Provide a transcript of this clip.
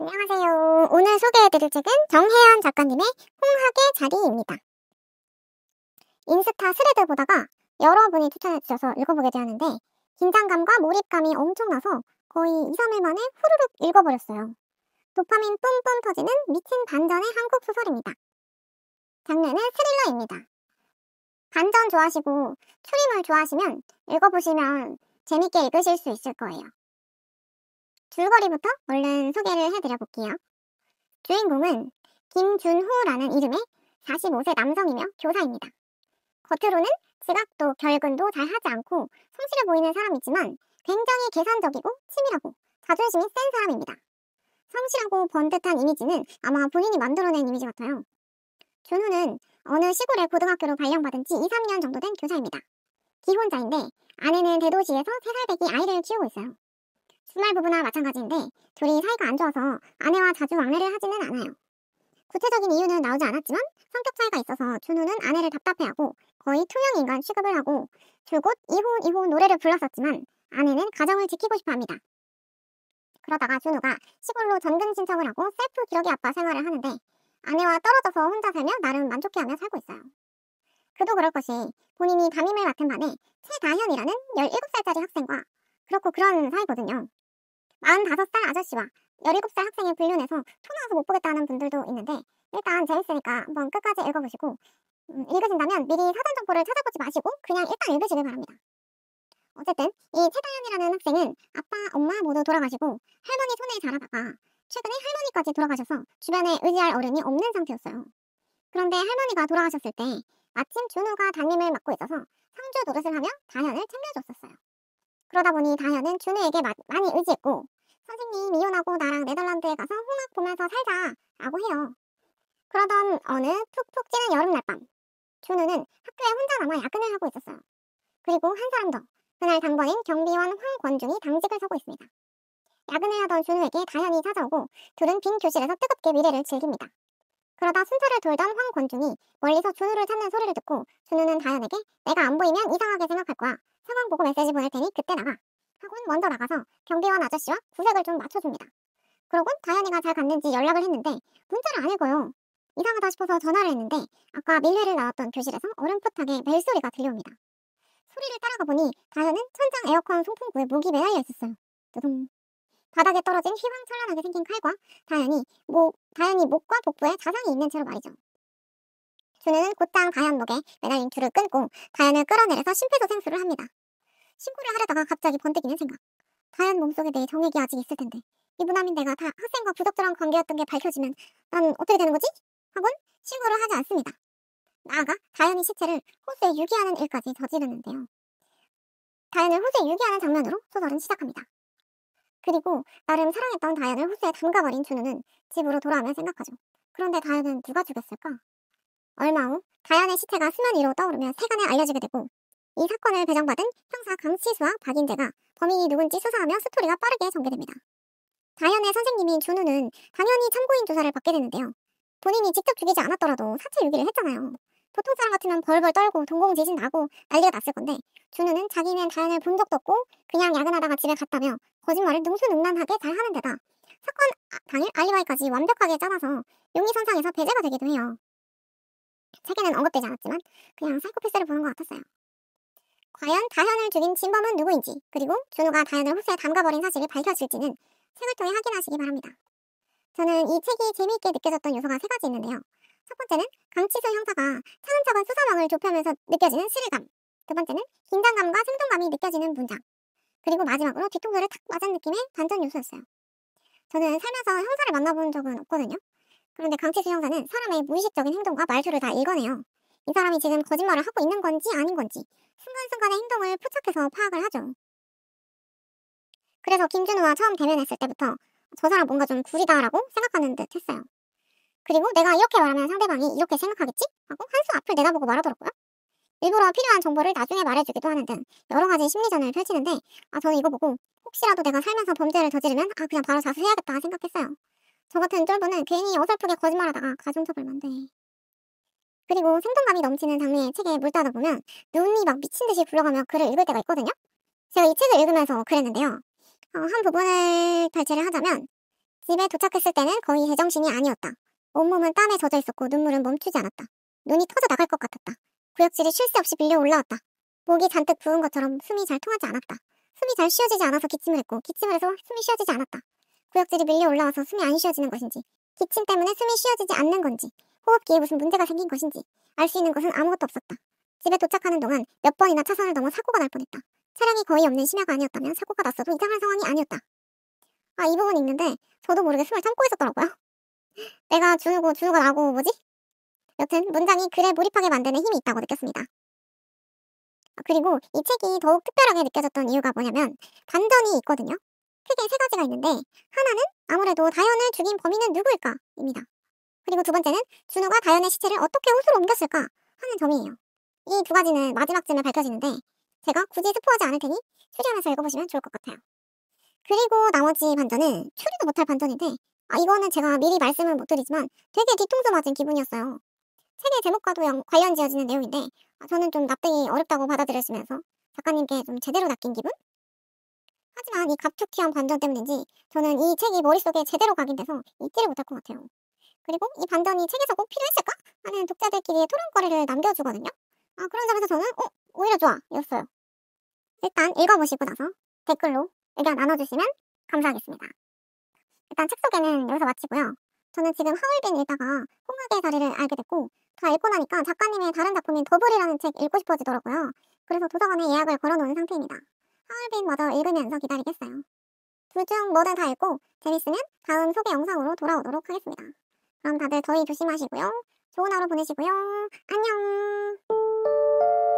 안녕하세요. 오늘 소개해드릴 책은 정혜연 작가님의 홍학의 자리입니다. 인스타 스레드 보다가 여러분이 추천해주셔서 읽어보게 되었는데 긴장감과 몰입감이 엄청나서 거의 2, 3일 만에 후루룩 읽어버렸어요. 도파민 뿜뿜 터지는 미친 반전의 한국 소설입니다. 장르는 스릴러입니다. 반전 좋아하시고 추리물 좋아하시면 읽어보시면 재밌게 읽으실 수 있을 거예요. 줄거리부터 얼른 소개를 해드려볼게요. 주인공은 김준호라는 이름의 45세 남성이며 교사입니다. 겉으로는 지각도 결근도 잘 하지 않고 성실해 보이는 사람이지만 굉장히 계산적이고 치밀하고 자존심이 센 사람입니다. 성실하고 번듯한 이미지는 아마 본인이 만들어낸 이미지 같아요. 준호는 어느 시골의 고등학교로 발령받은 지 2, 3년 정도 된 교사입니다. 기혼자인데 아내는 대도시에서 3살배기 아이를 키우고 있어요. 주말 부부나 마찬가지인데 둘이 사이가 안 좋아서 아내와 자주 왕래를 하지는 않아요. 구체적인 이유는 나오지 않았지만 성격 차이가 있어서 준호는 아내를 답답해하고 거의 투명인간 취급을 하고 줄곧 이혼 노래를 불렀었지만 아내는 가정을 지키고 싶어합니다. 그러다가 준호가 시골로 전근 신청을 하고 셀프 기러기 아빠 생활을 하는데 아내와 떨어져서 혼자 살며 나름 만족해하며 살고 있어요. 그도 그럴 것이 본인이 담임을 맡은 반에 최다현이라는 17살짜리 학생과 그렇고 그런 사이거든요. 45살 아저씨와 17살 학생의 불륜에서 토 나와서 못 보겠다는 분들도 있는데 일단 재밌으니까 한번 끝까지 읽어보시고 읽으신다면 미리 사전 정보를 찾아보지 마시고 그냥 일단 읽으시길 바랍니다. 어쨌든 이 최다현이라는 학생은 아빠, 엄마 모두 돌아가시고 할머니 손에 자라다가 최근에 할머니까지 돌아가셔서 주변에 의지할 어른이 없는 상태였어요. 그런데 할머니가 돌아가셨을 때 마침 준호가 담임을 맡고 있어서 상주 노릇을 하며 다현을 챙겨줬었어요. 그러다 보니 다현은 준호에게 많이 의지했고 선생님 이혼하고 나랑 네덜란드에 가서 홍학 보면서 살자 라고 해요. 그러던 어느 푹푹 찌는 여름날 밤 준호는 학교에 혼자 남아 야근을 하고 있었어요. 그리고 한 사람 더 그날 당번인 경비원 황권중이 당직을 서고 있습니다. 야근을 하던 준호에게 다현이 찾아오고 둘은 빈 교실에서 뜨겁게 미래를 즐깁니다. 그러다 순찰을 돌던 황권중이 멀리서 준호를 찾는 소리를 듣고 준호는 다현에게 내가 안 보이면 이상하게 생각할 거야. 상황 보고 메시지 보낼 테니 그때 나가. 하곤 먼저 나가서 경비원 아저씨와 구색을 좀 맞춰줍니다. 그러곤 다현이가 잘 갔는지 연락을 했는데 문자를 안 읽어요. 이상하다 싶어서 전화를 했는데 아까 밀회를 나왔던 교실에서 어렴풋하게 벨소리가 들려옵니다. 소리를 따라가 보니 다현은 천장 에어컨 송풍구에 목이 매달려 있었어요. 두둥. 바닥에 떨어진 휘황찬란하게 생긴 칼과 다현이 목과 복부에 자상이 있는 채로 말이죠. 준호는 곧장 다현 목에 매달린 줄을 끊고 다현을 끌어내려서 심폐소생술을 합니다. 신고를 하려다가 갑자기 번뜩이는 생각. 다현 몸속에 내 정액이 아직 있을 텐데 이 무남인 내가 다 학생과 부적절한 관계였던 게 밝혀지면 난 어떻게 되는 거지? 하곤 신고를 하지 않습니다. 나아가 다현이 시체를 호수에 유기하는 일까지 저지르는데요. 다현을 호수에 유기하는 장면으로 소설은 시작합니다. 그리고 나름 사랑했던 다현을 호수에 담가버린 준호는 집으로 돌아오며 생각하죠. 그런데 다현은 누가 죽였을까? 얼마 후 다현의 시체가 수면 위로 떠오르며 세간에 알려지게 되고 이 사건을 배정받은 형사 강치수와 박인재가 범인이 누군지 수사하며 스토리가 빠르게 전개됩니다. 다현의 선생님인 준호는 당연히 참고인 조사를 받게 되는데요. 본인이 직접 죽이지 않았더라도 사체 유기를 했잖아요. 보통 사람 같으면 벌벌 떨고 동공지진 나고 난리가 났을 건데 준호는 자기는 다현을 본 적도 없고 그냥 야근하다가 집에 갔다며 거짓말을 능수능란하게 잘 하는 데다 사건 당일 알리바이까지 완벽하게 짜놔서 용의선상에서 배제가 되기도 해요. 책에는 언급되지 않았지만 그냥 사이코패스를 보는 것 같았어요. 과연 다현을 죽인 진범은 누구인지 그리고 준호가 다현을 호수에 담가버린 사실이 밝혀질지는 책을 통해 확인하시기 바랍니다. 저는 이 책이 재미있게 느껴졌던 요소가 3가지 있는데요. 첫 번째는 강치수 형사가 차근차근 수사망을 좁혀면서 느껴지는 스릴감. 두 번째는 긴장감과 생동감이 느껴지는 문장. 그리고 마지막으로 뒤통수를 탁 맞은 느낌의 반전 요소였어요. 저는 살면서 형사를 만나본 적은 없거든요. 그런데 강치수 형사는 사람의 무의식적인 행동과 말투를 다 읽어내요. 이 사람이 지금 거짓말을 하고 있는 건지 아닌 건지 순간순간의 행동을 포착해서 파악을 하죠. 그래서 김준호와 처음 대면했을 때부터 저 사람 뭔가 좀 구리다라고 생각하는 듯 했어요. 그리고 내가 이렇게 말하면 상대방이 이렇게 생각하겠지? 하고 한수 앞을 내다보고 말하더라고요. 일부러 필요한 정보를 나중에 말해주기도 하는 등 여러 가지 심리전을 펼치는데 저는 이거 보고 혹시라도 내가 살면서 범죄를 저지르면 그냥 바로 자수해야겠다 생각했어요. 저 같은 쫄보는 괜히 어설프게 거짓말하다가 가중처벌만 돼. 그리고 생동감이 넘치는 장르의 책에 물다다 보면 눈이 막 미친 듯이 굴러가며 글을 읽을 때가 있거든요. 제가 이 책을 읽으면서 그랬는데요. 한 부분을 발췌를 하자면 집에 도착했을 때는 거의 제정신이 아니었다. 온몸은 땀에 젖어 있었고 눈물은 멈추지 않았다. 눈이 터져 나갈 것 같았다. 구역질이 쉴 새 없이 밀려 올라왔다. 목이 잔뜩 부은 것처럼 숨이 잘 통하지 않았다. 숨이 잘 쉬어지지 않아서 기침을 했고 기침을 해서 숨이 쉬어지지 않았다. 구역질이 밀려 올라와서 숨이 안 쉬어지는 것인지, 기침 때문에 숨이 쉬어지지 않는 건지, 호흡기에 무슨 문제가 생긴 것인지 알 수 있는 것은 아무것도 없었다. 집에 도착하는 동안 몇 번이나 차선을 넘어 사고가 날 뻔했다. 차량이 거의 없는 심야가 아니었다면 사고가 났어도 이상한 상황이 아니었다. 이 부분 읽는데 저도 모르게 숨을 참고 있었더라고요. 내가 준우고 준우가 나고 뭐지? 여튼 문장이 글에 몰입하게 만드는 힘이 있다고 느꼈습니다. 그리고 이 책이 더욱 특별하게 느껴졌던 이유가 뭐냐면 반전이 있거든요. 크게 세 가지가 있는데 하나는 아무래도 다현을 죽인 범인은 누구일까? 입니다. 그리고 두 번째는 준우가 다현의 시체를 어떻게 호수로 옮겼을까? 하는 점이에요. 이 두 가지는 마지막쯤에 밝혀지는데 제가 굳이 스포하지 않을 테니 추리하면서 읽어보시면 좋을 것 같아요. 그리고 나머지 반전은 추리도 못할 반전인데 이거는 제가 미리 말씀을 못 드리지만 되게 뒤통수 맞은 기분이었어요. 책의 제목과도 관련 지어지는 내용인데 저는 좀 납득이 어렵다고 받아들여지면서 작가님께 좀 제대로 낚인 기분? 하지만 이 갑툭튀한 반전 때문인지 저는 이 책이 머릿속에 제대로 각인돼서 잊지를 못할 것 같아요. 그리고 이 반전이 책에서 꼭 필요했을까? 하는 독자들끼리의 토론거리를 남겨주거든요. 그런 점에서 저는 오히려 좋아 였어요. 일단 읽어보시고 나서 댓글로 의견 나눠주시면 감사하겠습니다. 일단 책 소개는 여기서 마치고요. 저는 지금 하얼빈 읽다가 홍학의 자리를 알게 됐고 다 읽고 나니까 작가님의 다른 작품인 더블이라는 책 읽고 싶어지더라고요. 그래서 도서관에 예약을 걸어놓은 상태입니다. 하얼빈 마저 읽으면서 기다리겠어요. 둘 중 뭐든 다 읽고 재밌으면 다음 소개 영상으로 돌아오도록 하겠습니다. 그럼 다들 더위 조심하시고요. 좋은 하루 보내시고요. 안녕.